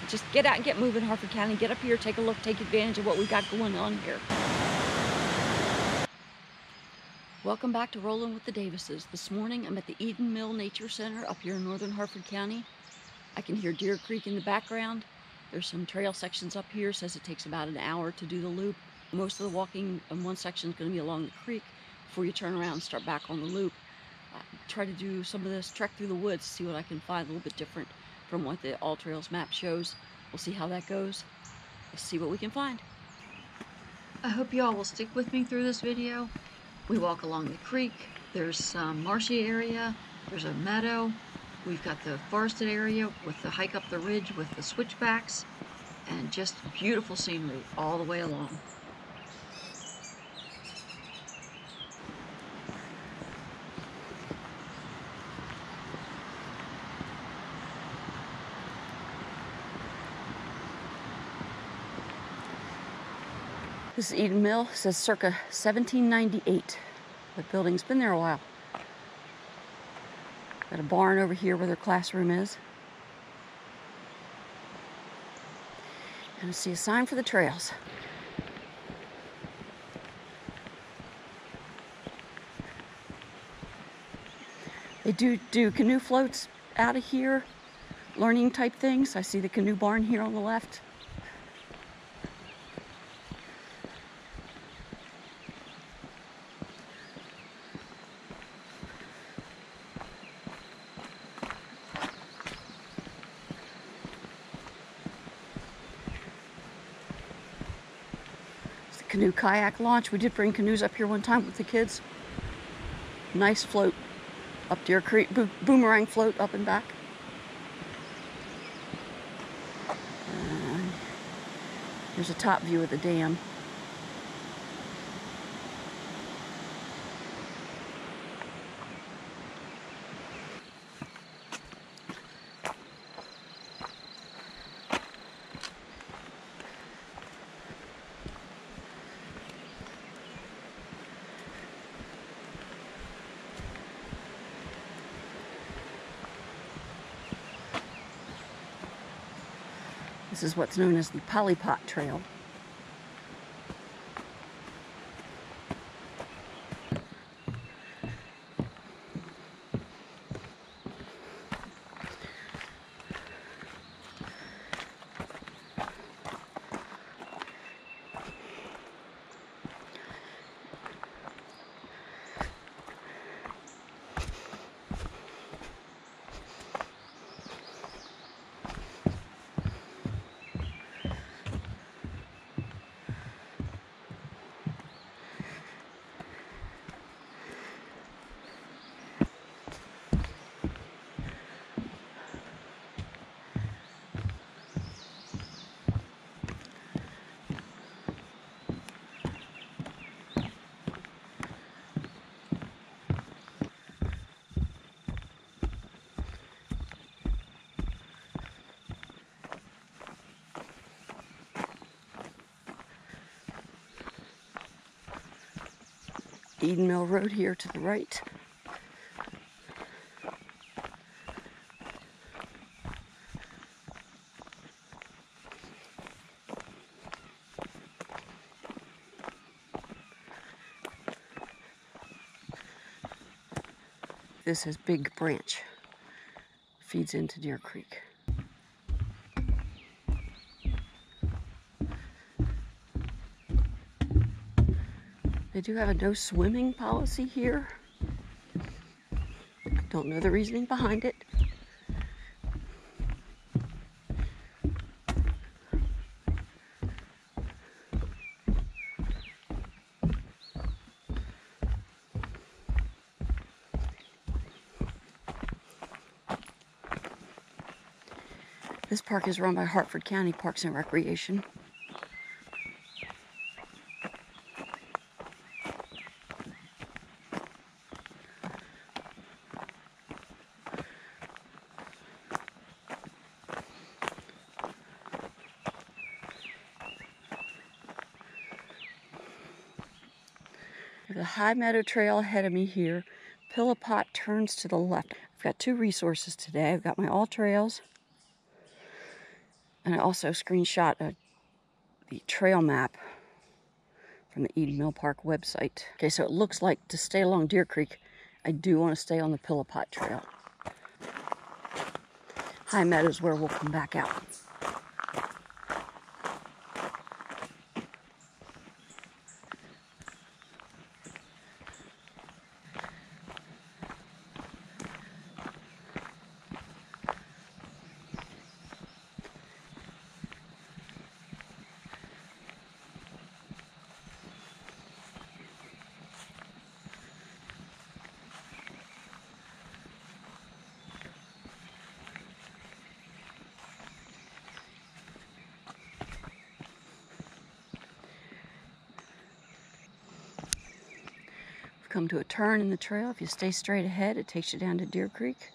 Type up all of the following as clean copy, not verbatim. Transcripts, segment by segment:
just get out and get moving, Harford County. Get up here, take a look, take advantage of what we got going on here. Welcome back to Rolling with the Davises. This morning I'm at the Eden Mill Nature Center up here in northern Harford County. I can hear Deer Creek in the background. There's some trail sections up here. It says it takes about an hour to do the loop. Most of the walking in one section is going to be along the creek before you turn around and start back on the loop. Try to do some of this trek through the woods, see what I can find a little bit different from what the All Trails map shows. We'll see how that goes. Let's see what we can find. I hope y'all will stick with me through this video. We walk along the creek. There's some marshy area. There's a meadow. We've got the forested area with the hike up the ridge with the switchbacks, and just beautiful scenery all the way along. This is Eden Mill. It says circa 1798. The building's been there a while. Got a barn over here where their classroom is. And I see a sign for the trails. They do canoe floats out of here, learning type things. I see the canoe barn here on the left. Canoe kayak launch. We did bring canoes up here one time with the kids. Nice float up Deer Creek, boomerang float up and back. Here's a top view of the dam. This is what's known as the Pollipot Trail. Eden Mill Road here to the right. This is Big Branch. Feeds into Deer Creek. They do have a no swimming policy here. I don't know the reasoning behind it. This park is run by Harford County Parks and Recreation. The High Meadow Trail ahead of me here. Pollipot turns to the left. I've got two resources today. I've got my All Trails And I also screenshot the trail map from the Eden Mill Park website. Okay, so it looks like to stay along Deer Creek, I do want to stay on the Pollipot Trail. High Meadow's where we'll come back out. Come to a turn in the trail. If you stay straight ahead, it takes you down to Deer Creek.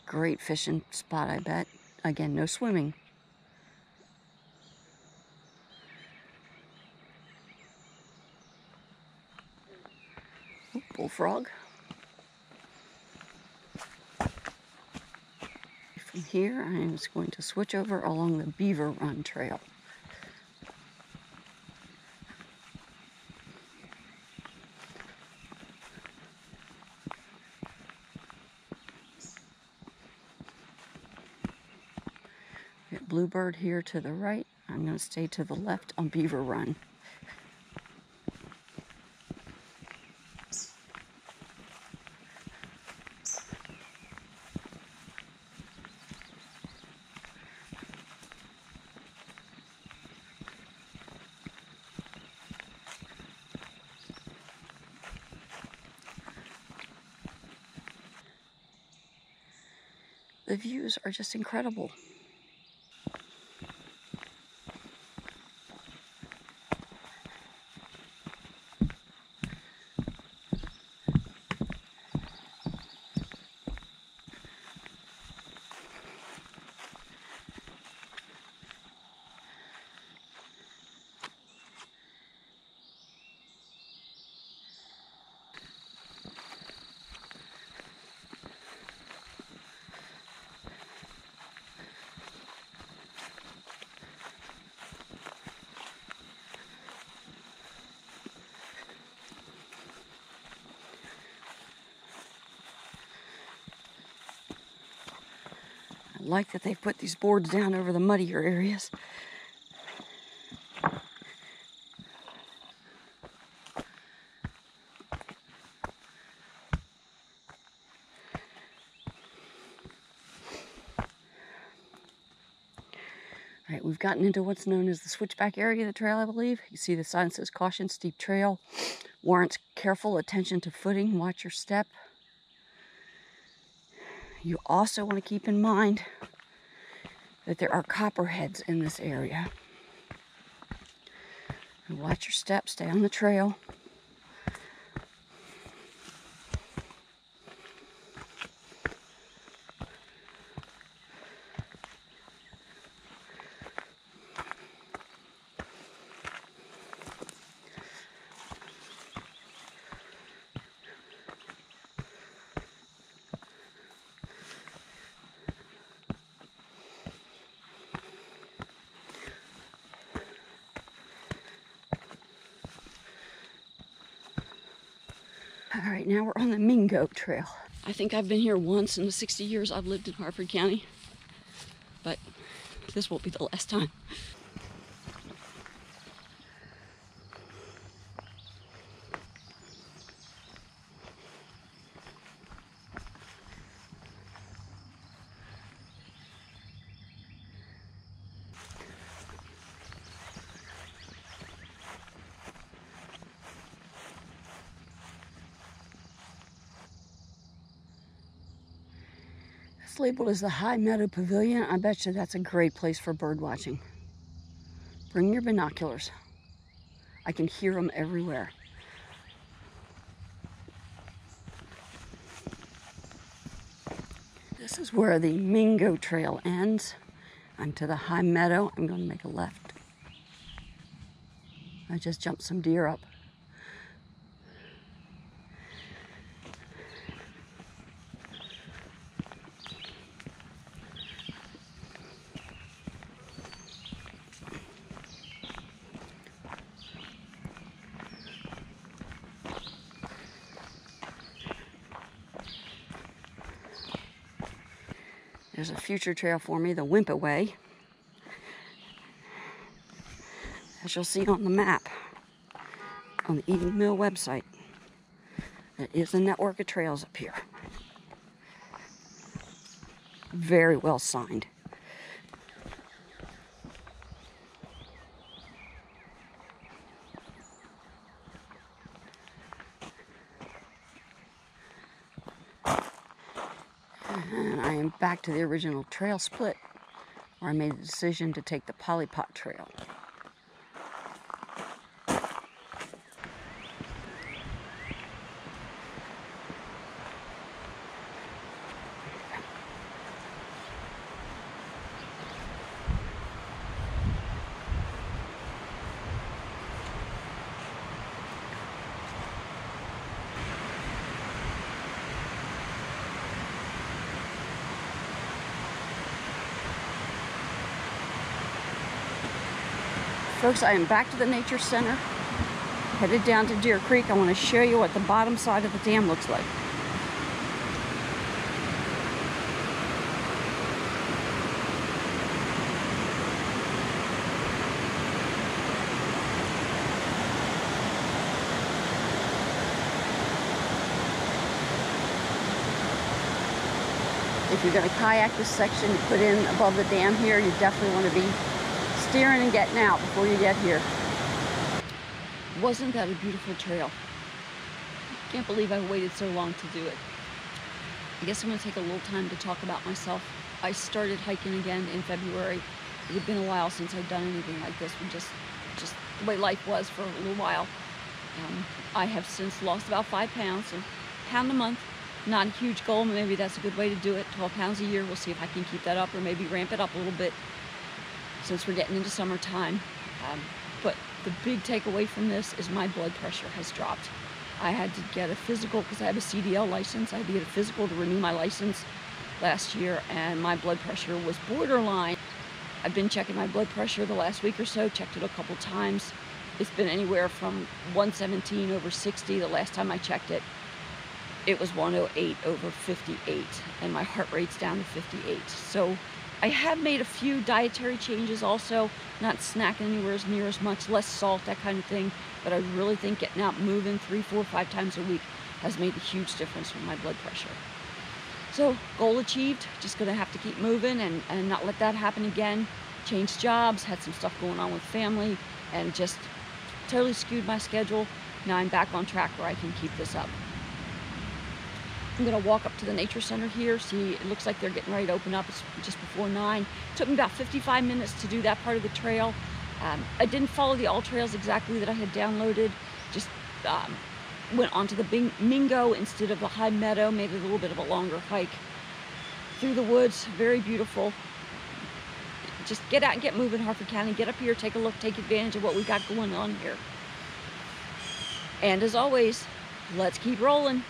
Great fishing spot, I bet. Again, no swimming. Ooh, bullfrog. From here, I am just going to switch over along the Beaver Run trail. Bluebird here to the right. I'm going to stay to the left on Beaver Run. The views are just incredible. I like that they've put these boards down over the muddier areas. All right, we've gotten into what's known as the Switchback area of the trail, I believe. You see the sign says caution, steep trail. Warrants careful attention to footing, watch your step. You also want to keep in mind that there are copperheads in this area. And watch your step, stay on the trail. All right, now we're on the Mingo Trail. I think I've been here once in the 60 years I've lived in Harford County, but this won't be the last time. It's labeled as the High Meadow Pavilion. I bet you that's a great place for bird watching. Bring your binoculars. I can hear them everywhere. This is where the Mingo Trail ends. I'm to the High Meadow. I'm going to make a left. I just jumped some deer up. There's a future trail for me, the Wimpet Way. As you'll see on the map on the Eden Mill website, there is a network of trails up here. Very well signed. And I am back to the original trail split, where I made the decision to take the Pollipot Trail. Folks, I am back to the Nature Center, headed down to Deer Creek. I want to show you what the bottom side of the dam looks like. If you're going to kayak this section you put in above the dam here, you definitely want to be steering and getting out before you get here. Wasn't that a beautiful trail? Can't believe I waited so long to do it. I guess I'm going to take a little time to talk about myself. I started hiking again in February. It had been a while since I'd done anything like this, just the way life was for a little while. I have since lost about 5 pounds, so pound a month. Not a huge goal, but maybe that's a good way to do it. 12 pounds a year. We'll see if I can keep that up or maybe ramp it up a little bit since we're getting into summertime. But the big takeaway from this is my blood pressure has dropped. I had to get a physical because I have a CDL license. I had to get a physical to renew my license last year, and my blood pressure was borderline. I've been checking my blood pressure the last week or so, checked it a couple times. It's been anywhere from 117 over 60. The last time I checked it, it was 108 over 58, and my heart rate's down to 58. So I have made a few dietary changes also, not snacking anywhere as near as much, less salt, that kind of thing. But I really think getting out moving 3, 4, 5 times a week has made a huge difference with my blood pressure. So goal achieved, just gonna have to keep moving and not let that happen again. Changed jobs, had some stuff going on with family, and just totally skewed my schedule. Now I'm back on track where I can keep this up. I'm going to walk up to the Nature Center here. See, it looks like they're getting ready to open up. It's just before 9. It took me about 55 minutes to do that part of the trail. I didn't follow the all trails exactly that I had downloaded. Just went onto the Mingo instead of the high Meadow. Made it a little bit of a longer hike through the woods. Very beautiful. Just get out and get moving, Harford County. Get up here, take a look, take advantage of what we got going on here. And as always, let's keep rolling.